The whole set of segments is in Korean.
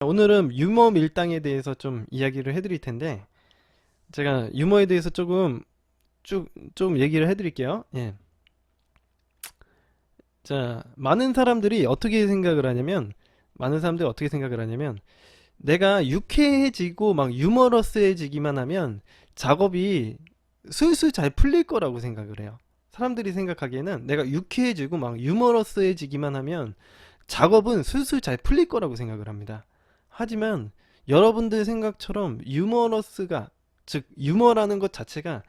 오늘은 유머 밀당에 대해서 좀 이야기를 해드릴 텐데, 제가 유머에 대해서 조금 좀 얘기를 해드릴게요. 예. 자, 많은 사람들이 어떻게 생각을 하냐면, 내가 유쾌해지고 막 유머러스해지기만 하면 작업이 술술 잘 풀릴 거라고 생각을 해요. 사람들이 생각하기에는 내가 유쾌해지고 막 유머러스해지기만 하면 작업은 술술 잘 풀릴 거라고 생각을 합니다. 하지만 여러분들 생각처럼 즉 유머라는 것 자체가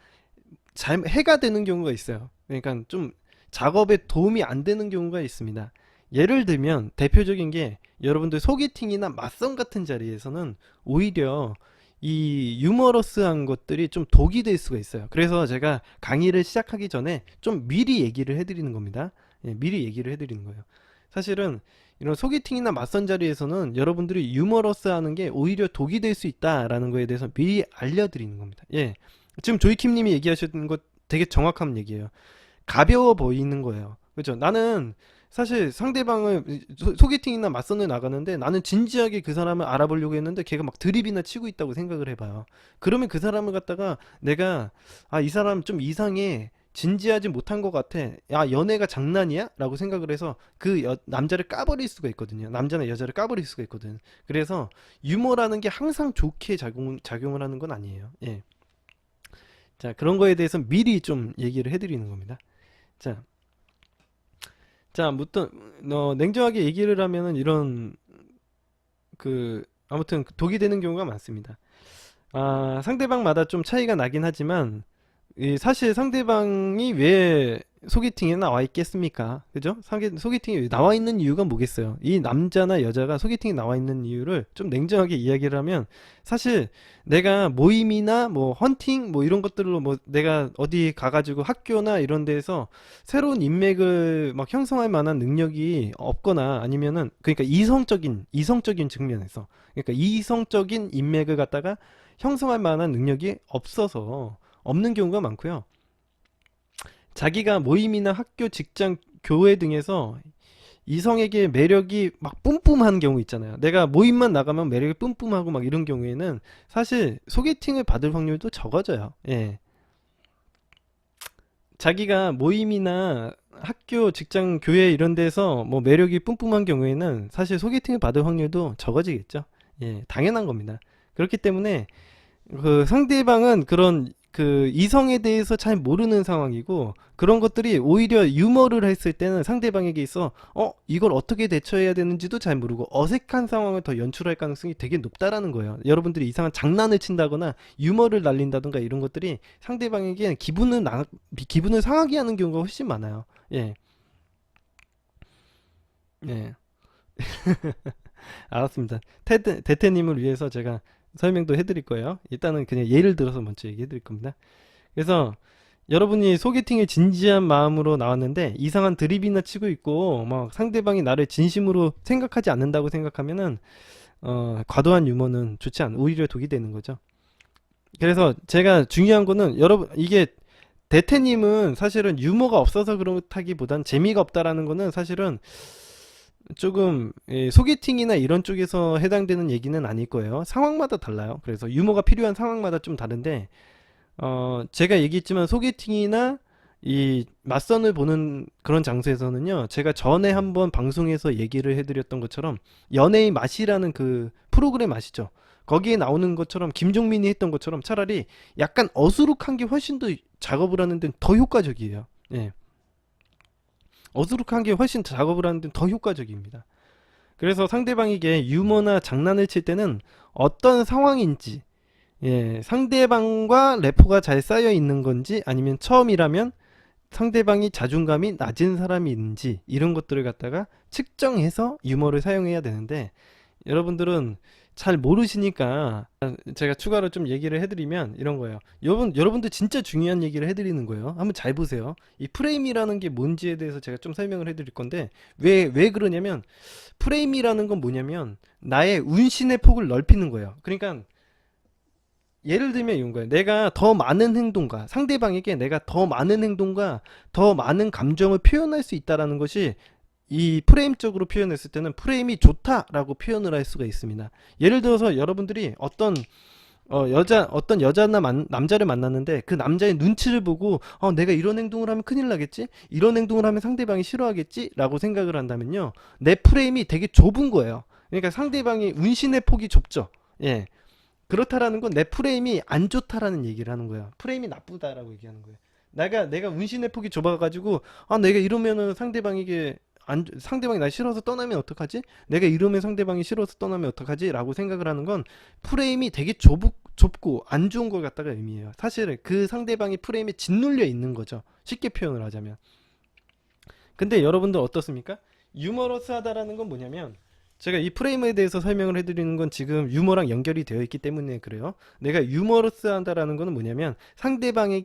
잘 해가 되는 경우가 있어요. 그러니까 좀 작업에 도움이 안 되는 경우가 있습니다. 예를 들면 대표적인 게, 여러분들 소개팅이나 맞선 같은 자리에서는 오히려 이 유머러스한 것들이 좀 독이 될 수가 있어요. 그래서 제가 강의를 시작하기 전에 좀 미리 얘기를 해드리는 겁니다. 예, 미리 얘기를 해드리는 거예요. 사실은 이런 소개팅이나 맞선 자리에서는 여러분들이 유머러스하는 게 오히려 독이 될 수 있다라는 거에 대해서 미리 알려드리는 겁니다. 예, 지금 조이킴님이 얘기하셨던 것 되게 정확한 얘기예요. 가벼워 보이는 거예요. 그렇죠? 나는 사실 상대방을 소개팅이나 맞선을 나가는데 나는 진지하게 그 사람을 알아보려고 했는데 걔가 막 드립이나 치고 있다고 생각을 해봐요. 그러면 그 사람을 갖다가 내가, 이 사람 좀 이상해, 진지하지 못한 것 같아, 야 연애가 장난이야? 라고 생각을 해서 남자를 까버릴 수가 있거든요. 남자나 여자를 까버릴 수가 있거든. 그래서 유머라는 게 항상 좋게 작용을 하는 건 아니에요. 예. 자, 그런 거에 대해서 미리 좀 얘기를 해드리는 겁니다. 자, 아무튼 냉정하게 얘기를 하면은 이런 아무튼 독이 되는 경우가 많습니다. 상대방마다 좀 차이가 나긴 하지만 사실 상대방이 왜 소개팅에 나와 있겠습니까? 그죠? 소개팅에 나와 있는 이유가 뭐겠어요? 이 남자나 여자가 소개팅에 나와 있는 이유를 좀 냉정하게 이야기를 하면, 사실 내가 모임이나 뭐 헌팅 뭐 이런 것들로 뭐 내가 어디 가가지고 학교나 이런 데에서 새로운 인맥을 막 형성할 만한 능력이 없거나, 아니면은 그러니까 이성적인 측면에서, 그러니까 이성적인 인맥을 갖다가 형성할 만한 능력이 없는 경우가 많고요. 자기가 모임이나 학교, 직장, 교회 등에서 이성에게 매력이 막 뿜뿜한 경우 있잖아요. 내가 모임만 나가면 매력이 뿜뿜하고 막 이런 경우에는 사실 소개팅을 받을 확률도 적어져요. 예. 자기가 모임이나 학교, 직장, 교회 이런 데서 뭐 매력이 뿜뿜한 경우에는 사실 소개팅을 받을 확률도 적어지겠죠. 예, 당연한 겁니다. 그렇기 때문에 그 상대방은 그런 이성에 대해서 잘 모르는 상황이고, 그런 것들이 오히려 유머를 했을 때는 상대방에게 있어 이걸 어떻게 대처해야 되는지도 잘 모르고 어색한 상황을 더 연출할 가능성이 되게 높다라는 거예요. 여러분들이 이상한 장난을 친다거나 유머를 날린다던가 이런 것들이 상대방에게 기분을 상하게 하는 경우가 훨씬 많아요. 예. 예. 알았습니다. 대태님을 위해서 제가 설명도 해드릴 거예요. 일단은 그냥 예를 들어서 먼저 얘기해 드릴 겁니다. 그래서 여러분이 소개팅에 진지한 마음으로 나왔는데 이상한 드립이나 치고 있고 막 상대방이 나를 진심으로 생각하지 않는다고 생각하면은 과도한 유머는 오히려 독이 되는 거죠. 그래서 제가 중요한 거는, 여러분 이게 대태님은 사실은 유머가 없어서 그렇다기보단 재미가 없다라는 거는 사실은 조금 소개팅이나 이런 쪽에서 해당되는 얘기는 아닐 거예요. 상황마다 달라요. 그래서 유머가 필요한 상황마다 좀 다른데, 제가 얘기했지만 소개팅이나 이 맞선을 보는 그런 장소에서는요, 제가 전에 한번 방송에서 얘기를 해드렸던 것처럼 연예의 맛이라는 그 프로그램 아시죠? 거기에 나오는 것처럼, 김종민이 했던 것처럼 차라리 약간 어수룩한 게 훨씬 더 작업을 하는 데는 더 효과적이에요. 예. 어수룩한 게 훨씬 작업을 하는 데는 더 효과적입니다. 그래서 상대방에게 유머나 장난을 칠 때는 어떤 상황인지, 예, 상대방과 래퍼가 잘 쌓여 있는 건지, 아니면 처음이라면 상대방이 자존감이 낮은 사람인지, 이런 것들을 갖다가 측정해서 유머를 사용해야 되는데, 여러분들은 잘 모르시니까 제가 추가로 좀 얘기를 해드리면 이런 거예요. 여러분들 진짜 중요한 얘기를 해드리는 거예요. 한번 잘 보세요. 이 프레임이라는 게 뭔지에 대해서 제가 좀 설명을 해드릴 건데, 왜 그러냐면, 프레임이라는 건 뭐냐면 나의 운신의 폭을 넓히는 거예요. 그러니까 예를 들면 이런 거예요. 상대방에게 내가 더 많은 행동과 더 많은 감정을 표현할 수 있다라는 것이 이 프레임적으로 표현했을 때는 프레임이 좋다라고 표현을 할 수가 있습니다. 예를 들어서 여러분들이 어떤 여자나 남자를 만났는데 그 남자의 눈치를 보고 내가 이런 행동을 하면 큰일 나겠지? 이런 행동을 하면 상대방이 싫어하겠지? 라고 생각을 한다면요. 내 프레임이 되게 좁은 거예요. 그러니까 상대방이 운신의 폭이 좁죠. 예. 그렇다라는 건 내 프레임이 안 좋다라는 얘기를 하는 거예요. 프레임이 나쁘다라고 얘기하는 거예요. 내가 운신의 폭이 좁아가지고 내가 이러면은 상대방이 나 싫어서 떠나면 어떡하지? 내가 이러면 상대방이 싫어서 떠나면 어떡하지? 라고 생각을 하는 건 프레임이 되게 좁고 안 좋은 걸 갖다가 의미해요. 사실은 그 상대방이 프레임에 짓눌려 있는 거죠. 쉽게 표현을 하자면. 근데 여러분들 어떻습니까? 유머러스하다라는 건 뭐냐면 제가 이 프레임에 대해서 설명을 해드리는 건 지금 유머랑 연결이 되어 있기 때문에 그래요. 내가 유머러스하다라는 거는 뭐냐면 상대방의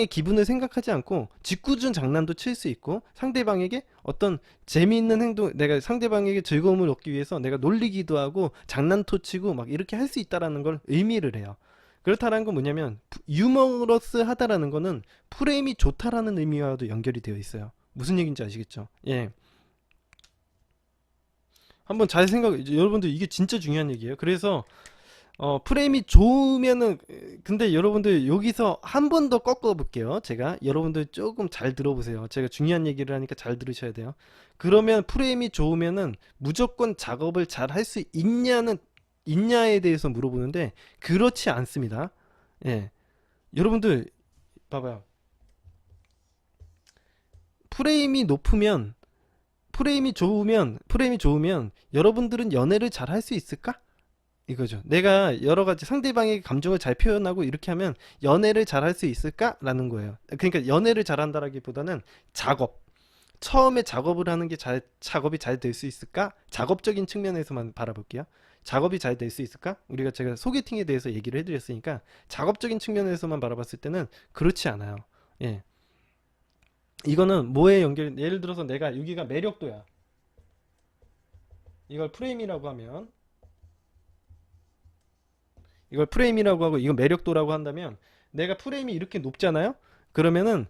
기분을 생각하지 않고 짓궂은 장난도 칠 수 있고 상대방에게 어떤 재미있는 행동, 내가 상대방에게 즐거움을 얻기 위해서 내가 놀리기도 하고 장난도 치고 막 이렇게 할 수 있다라는 걸 의미를 해요. 그렇다는 건 뭐냐면 유머러스 하다라는 거는 프레임이 좋다라는 의미와도 연결이 되어 있어요. 무슨 얘기인지 아시겠죠? 예. 한번 잘 여러분들 이게 진짜 중요한 얘기예요. 그래서 프레임이 좋으면은 근데 여러분들 여기서 한 번 더 꺾어 볼게요. 제가 여러분들 조금 잘 들어보세요. 제가 중요한 얘기를 하니까 잘 들으셔야 돼요. 그러면 프레임이 좋으면은 무조건 작업을 잘 할 수 있냐에 대해서 물어보는데 그렇지 않습니다. 예. 여러분들 봐봐요. 프레임이 높으면 프레임이 좋으면 여러분들은 연애를 잘 할 수 있을까? 이거죠. 내가 여러 가지 상대방의 감정을 잘 표현하고 이렇게 하면 연애를 잘 할 수 있을까라는 거예요. 그러니까 연애를 잘한다라기보다는 작업. 처음에 작업을 하는 게 작업이 잘 될 수 있을까? 작업적인 측면에서만 바라볼게요. 작업이 잘 될 수 있을까? 제가 소개팅에 대해서 얘기를 해드렸으니까 작업적인 측면에서만 바라봤을 때는 그렇지 않아요. 예. 이거는 뭐에 예를 들어서 내가 여기가 매력도야. 이걸 프레임이라고 하면 이걸 프레임이라고 하고 이건 매력도라고 한다면 내가 프레임이 이렇게 높잖아요. 그러면은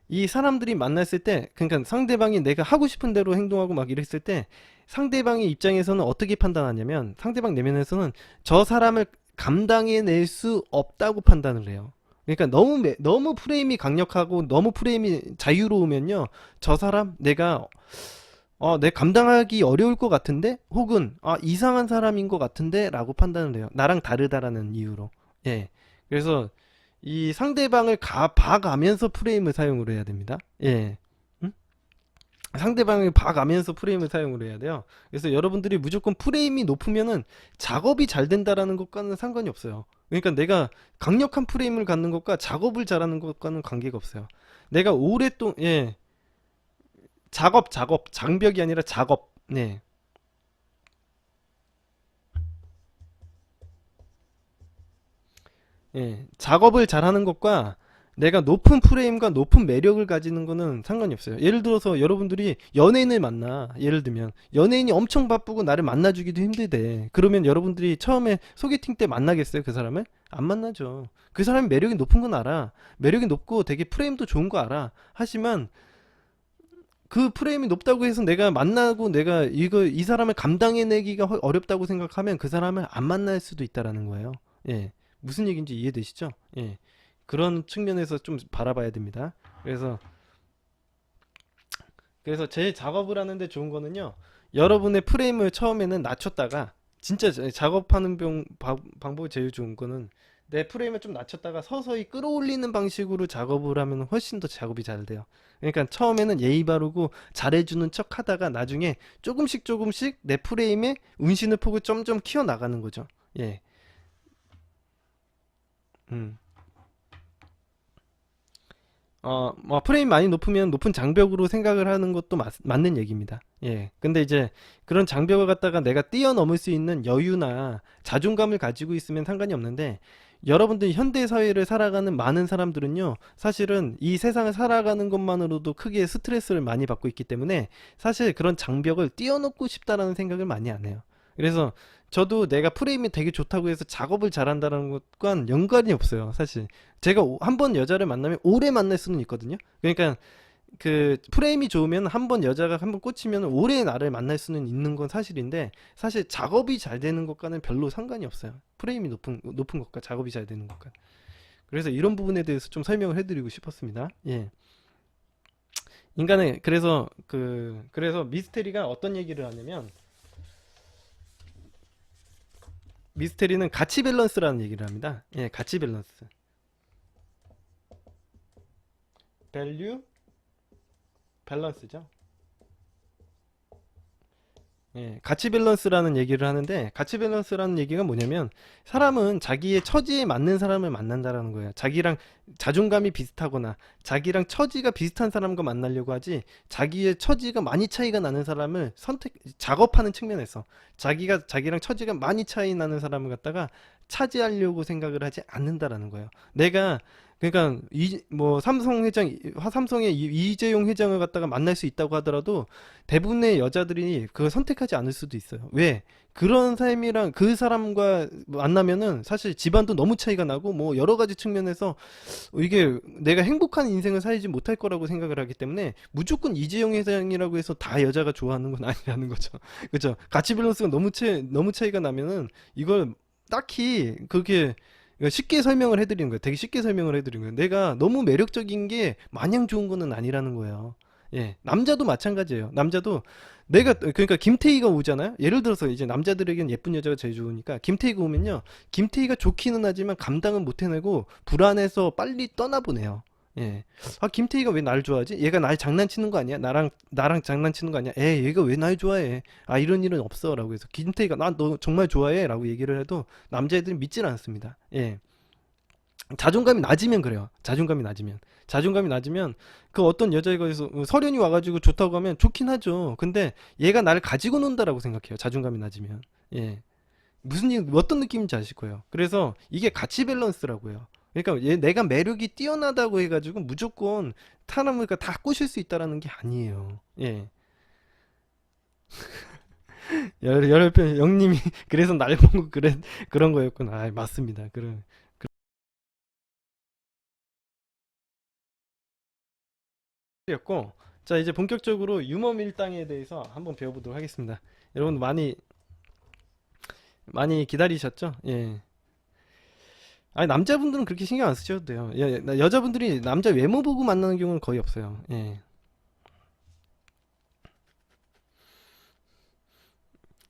이 사람들이 만났을 때 그러니까 상대방이 내가 하고 싶은 대로 행동하고 막 이랬을 때 상대방의 입장에서는 어떻게 판단하냐면 상대방 내면에서는 저 사람을 감당해낼 수 없다고 판단을 해요. 그러니까 너무 프레임이 강력하고 너무 프레임이 자유로우면요 저 사람 내 감당하기 어려울 것 같은데 혹은 이상한 사람인 것 같은데 라고 판단을 해요. 나랑 다르다라는 이유로. 예. 그래서 이 상대방을 봐가면서 프레임을 사용을 해야 됩니다. 예. 응? 상대방을 봐가면서 프레임을 사용을 해야 돼요. 그래서 여러분들이 무조건 프레임이 높으면은 작업이 잘 된다라는 것과는 상관이 없어요. 그러니까 내가 강력한 프레임을 갖는 것과 작업을 잘하는 것과는 관계가 없어요. 내가 예. 장벽이 아니라 작업. 네. 예. 작업을 잘하는 것과 내가 높은 프레임과 높은 매력을 가지는 거는 상관이 없어요. 예를 들어서 여러분들이 연예인을 만나. 예를 들면 연예인이 엄청 바쁘고 나를 만나주기도 힘들대. 그러면 여러분들이 처음에 소개팅 때 만나겠어요? 그 사람을? 안 만나죠. 그 사람이 매력이 높은 건 알아. 매력이 높고 되게 프레임도 좋은 거 알아. 하지만 그 프레임이 높다고 해서 내가 만나고 내가 이 사람을 감당해내기가 어렵다고 생각하면 그 사람을 안 만날 수도 있다라는 거예요. 예. 무슨 얘기인지 이해되시죠? 예. 그런 측면에서 좀 바라봐야 됩니다. 그래서 제 작업을 하는데 좋은 거는요. 여러분의 프레임을 처음에는 낮췄다가 진짜 작업하는 방법이 제일 좋은 거는 내 프레임을 좀 낮췄다가 서서히 끌어올리는 방식으로 작업을 하면 훨씬 더 작업이 잘 돼요. 그러니까 처음에는 예의 바르고 잘해주는 척 하다가 나중에 조금씩 내 프레임의 운신의 폭을 점점 키워 나가는 거죠. 예. 음. 프레임 많이 높으면 높은 장벽으로 생각을 하는 것도 맞는 얘기입니다. 예. 근데 이제 그런 장벽을 갖다가 내가 뛰어넘을 수 있는 여유나 자존감을 가지고 있으면 상관이 없는데 여러분들 현대 사회를 살아가는 많은 사람들은요, 사실은 이 세상을 살아가는 것만으로도 크게 스트레스를 많이 받고 있기 때문에 사실 그런 장벽을 뛰어넘고 싶다라는 생각을 많이 안 해요. 그래서 저도 내가 프레임이 되게 좋다고 해서 작업을 잘한다는 것과는 연관이 없어요, 사실. 제가 한 번 여자를 만나면 오래 만날 수는 있거든요. 그러니까 그 프레임이 좋으면 한번 여자가 한번 꽂히면 오래 나를 만날 수는 있는 건 사실인데, 사실 작업이 잘 되는 것과는 별로 상관이 없어요. 프레임이 높은 것과 작업이 잘 되는 것과. 그래서 이런 부분에 대해서 좀 설명을 해드리고 싶었습니다. 예. 인간의 그래서 미스테리가 어떤 얘기를 하냐면, 미스테리는 가치 밸런스라는 얘기를 합니다. 예, 가치 밸런스. 밸류 밸런스죠. 예, 가치 밸런스라는 얘기를 하는데, 가치 밸런스라는 얘기가 뭐냐면, 사람은 자기의 처지에 맞는 사람을 만난다라는 거예요. 자기랑 자존감이 비슷하거나 자기랑 처지가 비슷한 사람과 만나려고 하지, 자기의 처지가 많이 차이가 나는 사람을 작업하는 측면에서 자기가 자기랑 처지가 많이 차이 나는 사람을 갖다가 차지하려고 생각을 하지 않는다라는 거예요. 내가 그러니까 뭐 삼성의 이재용 회장을 갖다가 만날 수 있다고 하더라도 대부분의 여자들이 그걸 선택하지 않을 수도 있어요. 왜? 그런 삶이랑 그 사람과 만나면은 사실 집안도 너무 차이가 나고 뭐 여러 가지 측면에서 이게 내가 행복한 인생을 살지 못할 거라고 생각을 하기 때문에, 무조건 이재용 회장이라고 해서 다 여자가 좋아하는 건 아니라는 거죠. 그죠? 가치 밸런스가 너무 차이가 나면은 이걸 딱히 그렇게 쉽게 설명을 해드리는 거예요. 되게 쉽게 설명을 해드리는 거예요. 내가 너무 매력적인 게 마냥 좋은 거는 아니라는 거예요. 예, 남자도 마찬가지예요. 남자도 내가 그러니까 김태희가 오잖아요. 예를 들어서 이제 남자들에겐 예쁜 여자가 제일 좋으니까 김태희가 오면요, 김태희가 좋기는 하지만 감당은 못 해내고 불안해서 빨리 떠나보내요. 예. 아, 김태희가 왜 날 좋아하지? 얘가 날 장난치는 거 아니야? 나랑 장난치는 거 아니야? 얘가 왜 날 좋아해? 아, 이런 일은 없어. 라고 해서 김태희가 나 너 정말 좋아해? 라고 얘기를 해도 남자애들이 믿질 않습니다. 예. 자존감이 낮으면 그래요. 자존감이 낮으면 그 어떤 여자애가 해서 설현이 와가지고 좋다고 하면 좋긴 하죠. 근데 얘가 나를 가지고 논다라고 생각해요. 자존감이 낮으면. 예. 어떤 느낌인지 아실 거예요. 그래서 이게 가치 밸런스라고 해요. 그러니까 내가 매력이 뛰어나다고 해가지고 무조건 사람을 다 꼬실 수 있다라는 게 아니에요. 예. 열혈편 영님이 그래서 날 보고 그런 거였구나. 아, 맞습니다. 였고, 자, 이제 본격적으로 유머 밀당에 대해서 한번 배워보도록 하겠습니다. 여러분 많이 기다리셨죠? 예. 아니, 남자분들은 그렇게 신경 안 쓰셔도 돼요. 여자분들이 남자 외모 보고 만나는 경우는 거의 없어요. 예.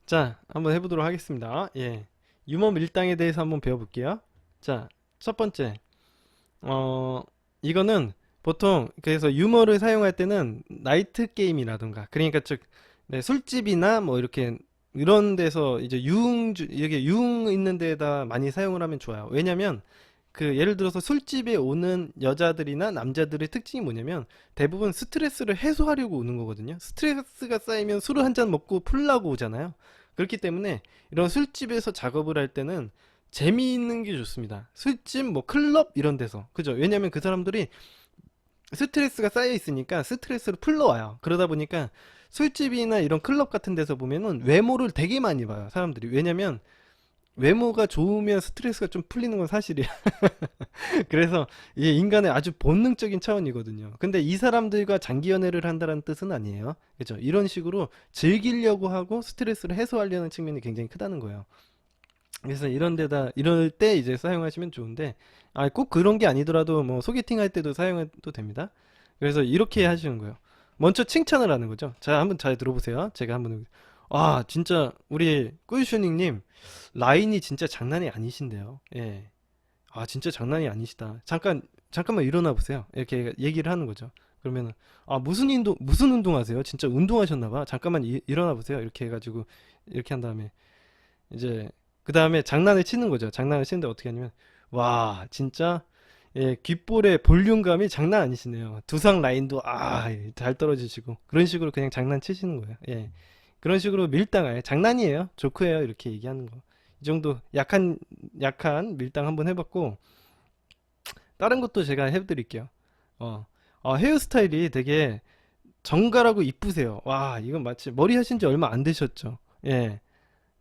자, 한번 해보도록 하겠습니다. 예. 유머 밀당에 대해서 한번 배워볼게요. 자, 첫 번째, 어, 이거는 보통 그래서 유머를 사용할 때는 나이트 게임이라든가, 그러니까 즉 네, 술집이나 뭐 이렇게 이런 데서 이제 이렇게 유흥 있는 데에다 많이 사용을 하면 좋아요. 왜냐면 그 예를 들어서 술집에 오는 여자들이나 남자들의 특징이 뭐냐면, 대부분 스트레스를 해소하려고 오는 거거든요. 스트레스가 쌓이면 술을 한 잔 먹고 풀라고 오잖아요. 그렇기 때문에 이런 술집에서 작업을 할 때는 재미있는 게 좋습니다. 술집, 뭐 클럽 이런 데서. 그죠? 왜냐면 그 사람들이 스트레스가 쌓여 있으니까 스트레스를 풀러 와요. 그러다 보니까 술집이나 이런 클럽 같은 데서 보면은 외모를 되게 많이 봐요, 사람들이. 왜냐면 외모가 좋으면 스트레스가 좀 풀리는 건 사실이야. 그래서 이게 인간의 아주 본능적인 차원이거든요. 근데 이 사람들과 장기 연애를 한다는 뜻은 아니에요. 그죠? 이런 식으로 즐기려고 하고 스트레스를 해소하려는 측면이 굉장히 크다는 거예요. 그래서 이럴 때 이제 사용하시면 좋은데, 아, 꼭 그런 게 아니더라도 뭐 소개팅 할 때도 사용해도 됩니다. 그래서 이렇게 하시는 거예요. 먼저 칭찬을 하는 거죠. 자, 한번 잘 들어보세요. 제가 한번, 아, 진짜 우리 꿀슈닝님 라인이 진짜 장난이 아니신데요. 예. 아, 진짜 장난이 아니시다. 잠깐만 일어나 보세요. 이렇게 얘기를 하는 거죠. 그러면은, 아, 무슨 운동 하세요? 진짜 운동하셨나 봐. 잠깐만 일어나 보세요. 이렇게 해가지고 이렇게 한 다음에 이제 그 다음에 장난을 치는 거죠. 장난을 치는데 어떻게 하냐면, 와, 진짜 예, 귓볼의 볼륨감이 장난 아니시네요. 두상 라인도 잘 떨어지시고 그런 식으로 그냥 장난치시는 거예요. 예. 그런 식으로 밀당을 장난이에요. 조크예요. 이렇게 얘기하는 거. 이 정도 약한 밀당 한번 해봤고, 다른 것도 제가 해드릴게요. 어, 헤어스타일이 되게 정갈하고 이쁘세요. 와, 이건 마치 머리 하신 지 얼마 안 되셨죠? 예.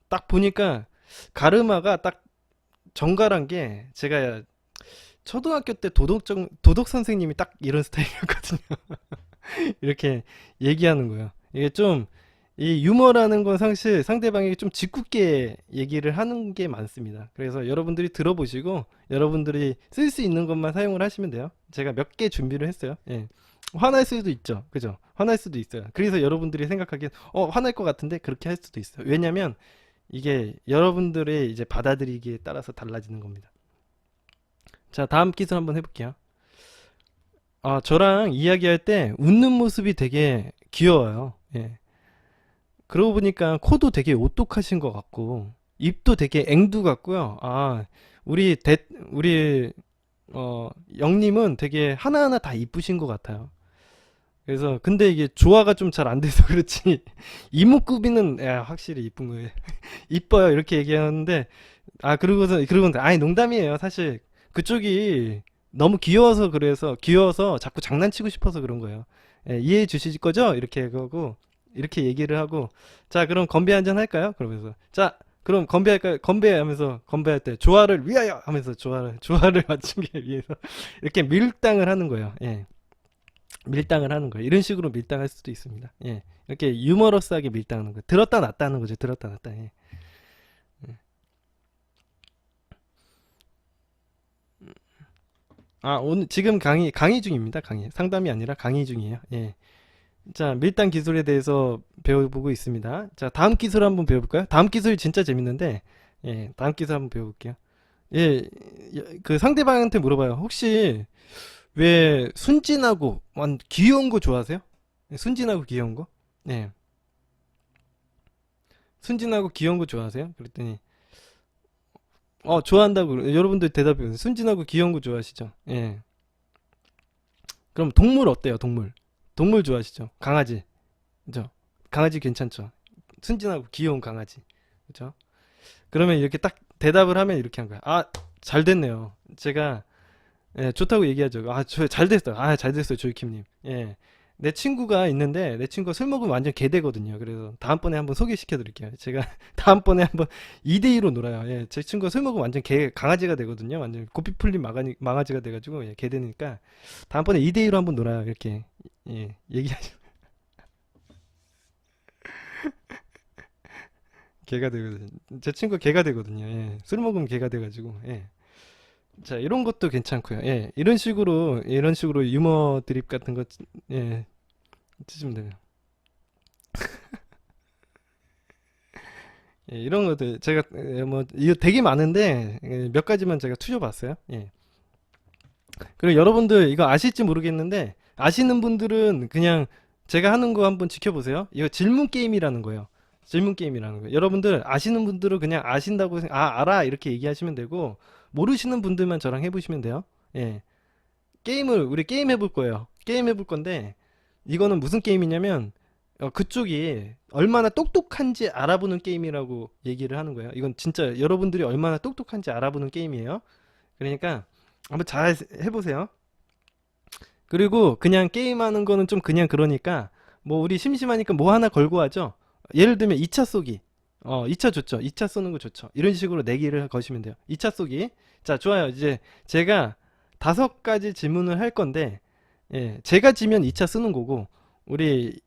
딱 보니까 가르마가 딱 정갈한 게, 제가 초등학교 때 도덕 선생님이 딱 이런 스타일이었거든요. 이렇게 얘기하는 거예요. 이게 좀, 이 유머라는 건 사실 상대방에게 좀 짓궂게 얘기를 하는 게 많습니다. 그래서 여러분들이 들어보시고 여러분들이 쓸 수 있는 것만 사용을 하시면 돼요. 제가 몇 개 준비를 했어요. 예. 화날 수도 있죠. 그죠? 화날 수도 있어요. 그래서 여러분들이 생각하기엔, 화날 것 같은데 그렇게 할 수도 있어요. 왜냐면 이게 여러분들의 이제 받아들이기에 따라서 달라지는 겁니다. 자, 다음 기술 한번 해볼게요. 저랑 이야기할 때 웃는 모습이 되게 귀여워요. 예. 그러고 보니까 코도 되게 오똑하신 것 같고, 입도 되게 앵두 같고요. 우리 우리, 영님은 되게 하나하나 다 이쁘신 것 같아요. 그래서, 근데 이게 조화가 좀 잘 안 돼서 그렇지, 이목구비는, 야, 확실히 이쁜 거예요. 이뻐요. 이렇게 얘기하는데, 아니, 농담이에요. 사실, 그쪽이 너무 귀여워서 그래서, 귀여워서 자꾸 장난치고 싶어서 그런 거예요. 예, 이해해 주실 거죠? 이렇게 하고, 이렇게 얘기를 하고, 자, 그럼 건배 한잔 할까요? 그러면서, 자, 그럼 건배할까요? 건배하면서, 건배할 때, 조화를 위하여! 하면서 조화를 맞추기 위해서, 이렇게 밀당을 하는 거예요. 예, 밀당을 하는 거예요. 이런 식으로 밀당할 수도 있습니다. 예, 이렇게 유머러스하게 밀당하는 거예요. 들었다 놨다 하는 거죠. 들었다 놨다. 예. 오늘 지금 강의 중입니다. 강의. 상담이 아니라 강의 중이에요. 예. 자, 밀당 기술에 대해서 배워보고 있습니다. 자, 다음 기술 한번 배워볼까요? 다음 기술이 진짜 재밌는데, 예, 다음 기술 한번 배워볼게요. 예, 그 상대방한테 물어봐요. 혹시 왜 순진하고 귀여운 거 좋아하세요? 예, 순진하고 귀여운 거? 네, 순진하고 귀여운 거 좋아하세요? 그랬더니, 좋아한다고, 여러분들 대답해보세요. 순진하고 귀여운 거 좋아하시죠? 예. 그럼 동물 어때요, 동물? 동물 좋아하시죠? 강아지. 그죠? 강아지 괜찮죠? 순진하고 귀여운 강아지. 그죠? 그러면 이렇게 딱 대답을 하면 이렇게 한 거야. 잘 됐네요. 제가, 예, 좋다고 얘기하죠. 잘 됐어요. 잘 됐어요, 조이킴님. 예. 내 친구가 있는데, 내 친구가 술 먹으면 완전 개되거든요. 그래서 다음번에 한번 소개시켜 드릴게요. 제가 다음번에 한번 2대2로 놀아요. 예, 제 친구가 술 먹으면 완전 강아지가 되거든요. 완전 고삐 풀린 망아지가 돼가지고, 예, 개 되니까. 다음번에 2대2로 한번 놀아요. 이렇게. 예, 얘기하죠. 개가 되거든요. 제 친구가 개가 되거든요. 예, 술 먹으면 개가 돼가지고, 예. 자, 이런 것도 괜찮고요. 예, 이런 식으로 유머 드립 같은 거, 예, 치시면 돼요. 예, 이런 것들 제가, 뭐 이거 되게 많은데, 몇 가지만 제가 투셔봤어요. 예. 그리고 여러분들 이거 아실지 모르겠는데, 아시는 분들은 그냥 제가 하는 거 한번 지켜보세요. 이거 질문 게임이라는 거예요. 질문 게임이라는 거예요. 여러분들 아시는 분들은 그냥 아신다고 알아 이렇게 얘기하시면 되고, 모르시는 분들만 저랑 해보시면 돼요. 예. 우리 게임 해볼 거예요. 게임 해볼 건데, 이거는 무슨 게임이냐면, 그쪽이 얼마나 똑똑한지 알아보는 게임이라고 얘기를 하는 거예요. 이건 진짜 여러분들이 얼마나 똑똑한지 알아보는 게임이에요. 그러니까 한번 잘 해보세요. 그리고 그냥 게임하는 거는 좀 그냥 그러니까, 뭐 우리 심심하니까 뭐 하나 걸고 하죠. 예를 들면 2차 쏘기. 2차 좋죠. 2차 쏘는 거 좋죠. 이런 식으로 내기를 거시면 돼요. 2차 쏘기. 자, 좋아요. 이제 제가 5가지 질문을 할 건데, 예, 제가 지면 2차 쓰는 거고, 우리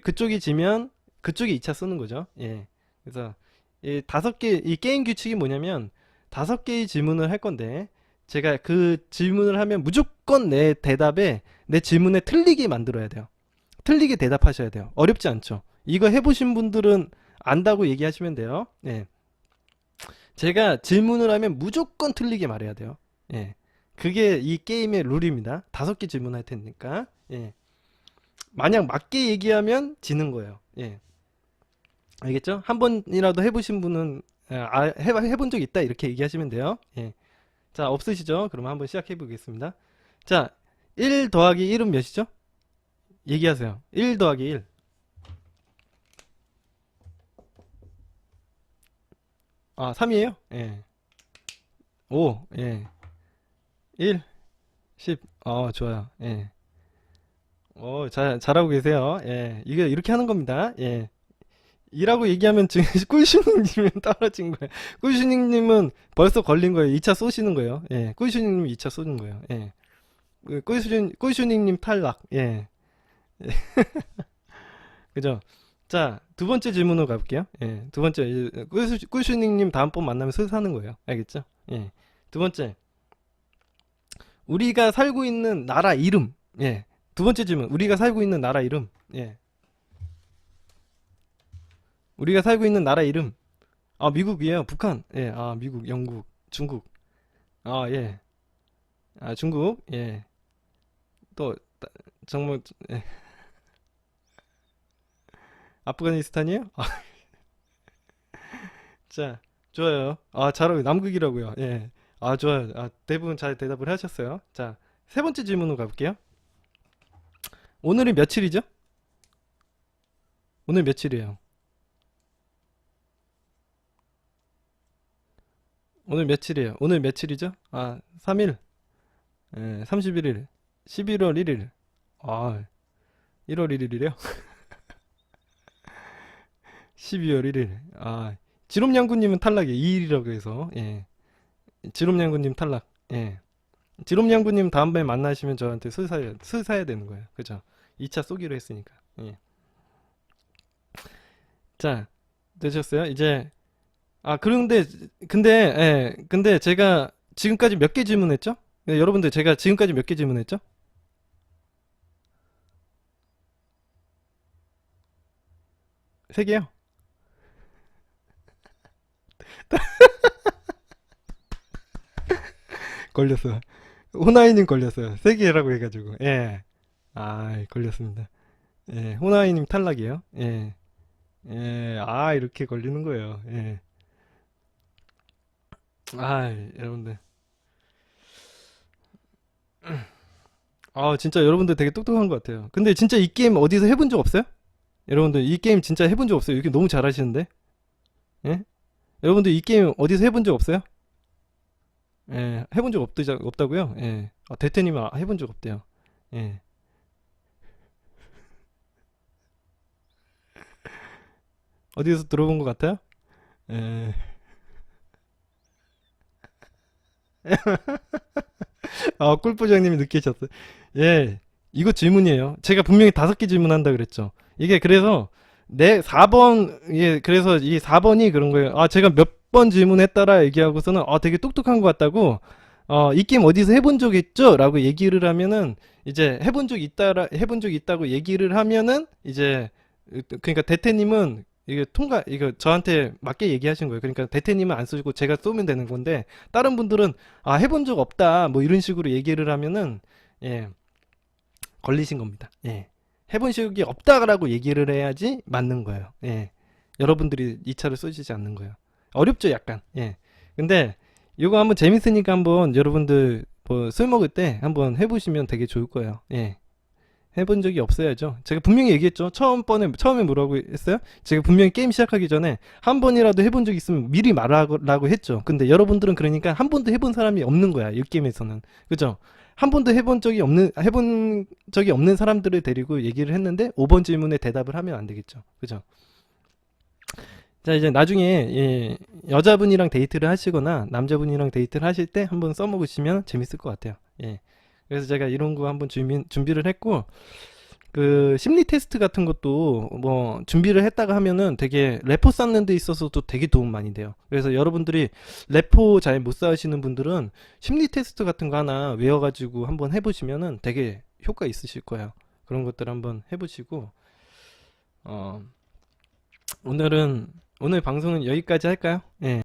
그쪽이 지면 그쪽이 2차 쓰는 거죠. 예. 그래서 이 게임 규칙이 뭐냐면, 5개의 질문을 할 건데, 제가 그 질문을 하면 무조건 내 질문에 틀리게 만들어야 돼요. 틀리게 대답하셔야 돼요. 어렵지 않죠? 이거 해보신 분들은 안다고 얘기하시면 돼요. 예. 제가 질문을 하면 무조건 틀리게 말해야 돼요. 예. 그게 이 게임의 룰입니다. 5개 질문할 테니까. 예. 만약 맞게 얘기하면 지는 거예요. 예. 알겠죠? 한 번이라도 해보신 분은, 해본 적 있다 이렇게 얘기하시면 돼요. 예. 자, 없으시죠? 그러면 한번 시작해 보겠습니다. 자, 1 더하기 1은 몇이죠? 얘기하세요. 1 더하기 1. 3이에요? 예. 5, 예. 1, 10. 좋아요. 예. 잘하고 계세요. 예. 이게 이렇게 하는 겁니다. 예. 이라고 얘기하면 지금 꿀슈닝님은 떨어진 거예요. 꿀슈닝님은 벌써 걸린 거예요. 2차 쏘시는 거예요. 예. 꿀슈닝님 2차 쏘는 거예요. 예. 꿀슈닝님 탈락. 예. 그죠? 자, 두 번째 질문으로 가볼게요. 예, 두 번째, 꿀슈닝님 다음번 만나면 술 사는 거예요. 알겠죠? 예. 두 번째, 우리가 살고 있는 나라 이름. 예. 두 번째 질문, 우리가 살고 있는 나라 이름. 예. 우리가 살고 있는 나라 이름. 아, 미국이에요. 북한. 예. 아, 미국, 영국, 중국. 아, 예. 아, 중국. 예. 또, 정말, 예. 아프가니스탄이에요? 아, 자, 좋아요. 아, 잘하고, 남극이라고요. 예. 아, 좋아요. 아, 대부분 잘 대답을 하셨어요. 자, 세 번째 질문으로 가볼게요. 오늘이 며칠이죠? 오늘 며칠이에요? 오늘 며칠이에요? 오늘 며칠이죠? 아, 3일. 예, 31일. 11월 1일. 아, 1월 1일이래요? 12월 1일. 아, 지롬양구님은 탈락이에요. 2일이라고 해서. 예. 지롬양구님 탈락. 예. 지롬양구님 다음번에 만나시면 저한테 술 사야 되는 거예요. 그죠? 2차 쏘기로 했으니까. 예. 자, 되셨어요? 이제, 아, 근데 제가 지금까지 몇 개 질문했죠? 네, 여러분들 제가 지금까지 몇 개 질문했죠? 세 개요? 걸렸어요. 호나이님 걸렸어요. 세 개라고 해가지고. 예. 아, 걸렸습니다. 예, 호나이님 탈락이에요. 예. 예, 아, 이렇게 걸리는 거예요. 예. 아, 여러분들. 아, 진짜 여러분들 되게 똑똑한 것 같아요. 근데 진짜 이 게임 어디서 해본 적 없어요? 여러분들 이 게임 진짜 해본 적 없어요. 이렇게 너무 잘하시는데? 예? 여러분들 이 게임 어디서 해본 적 없어요? 예, 해본 적 없다고요? 예. 아, 대태님은 해본 적 없대요. 예. 어디서 들어본 것 같아요? 예. 아, 꿀부장님이 느끼셨어요. 예, 이거 질문이에요. 제가 분명히 5개 질문한다 그랬죠. 이게 그래서 내 4번, 예, 그래서 이 4번이 그런 거예요. 아, 제가 몇 번 질문했다라 얘기하고서는 되게 똑똑한 것 같다고, 이 게임 어디서 해본 적 있죠? 라고 얘기를 하면은, 이제 해본 적 있다고 얘기를 하면은, 이제, 그러니까 대태님은 이거 저한테 맞게 얘기하신 거예요. 그러니까 대태님은 안 쓰고 제가 쏘면 되는 건데, 다른 분들은 해본 적 없다 뭐 이런 식으로 얘기를 하면은, 예, 걸리신 겁니다. 예, 해본 적이 없다라고 얘기를 해야지 맞는 거예요. 예, 여러분들이 이 차를 쏘시지 않는 거예요. 어렵죠, 약간. 예, 근데 이거 한번 재밌으니까 한번 여러분들 뭐 술 먹을 때 한번 해보시면 되게 좋을 거예요. 예. 해본 적이 없어야죠. 제가 분명히 얘기했죠. 처음에 뭐라고 했어요? 제가 분명히 게임 시작하기 전에 한 번이라도 해본 적 있으면 미리 말하라고 했죠. 근데 여러분들은 그러니까 한 번도 해본 사람이 없는 거야. 이 게임에서는. 그죠? 한 번도 해본 적이 없는 사람들을 데리고 얘기를 했는데 5번 질문에 대답을 하면 안 되겠죠. 그죠? 자, 이제 나중에, 예, 여자분이랑 데이트를 하시거나 남자분이랑 데이트를 하실 때 한번 써먹으시면 재밌을 것 같아요. 예. 그래서 제가 이런 거 한번 준비를 했고, 그 심리 테스트 같은 것도 뭐 준비를 했다가 하면은 되게 레포 쌓는 데 있어서도 되게 도움 많이 돼요. 그래서 여러분들이 레포 잘 못 쌓으시는 분들은 심리 테스트 같은 거 하나 외워가지고 한번 해보시면은 되게 효과 있으실 거예요. 그런 것들 한번 해보시고, 어, 오늘 방송은 여기까지 할까요? 예.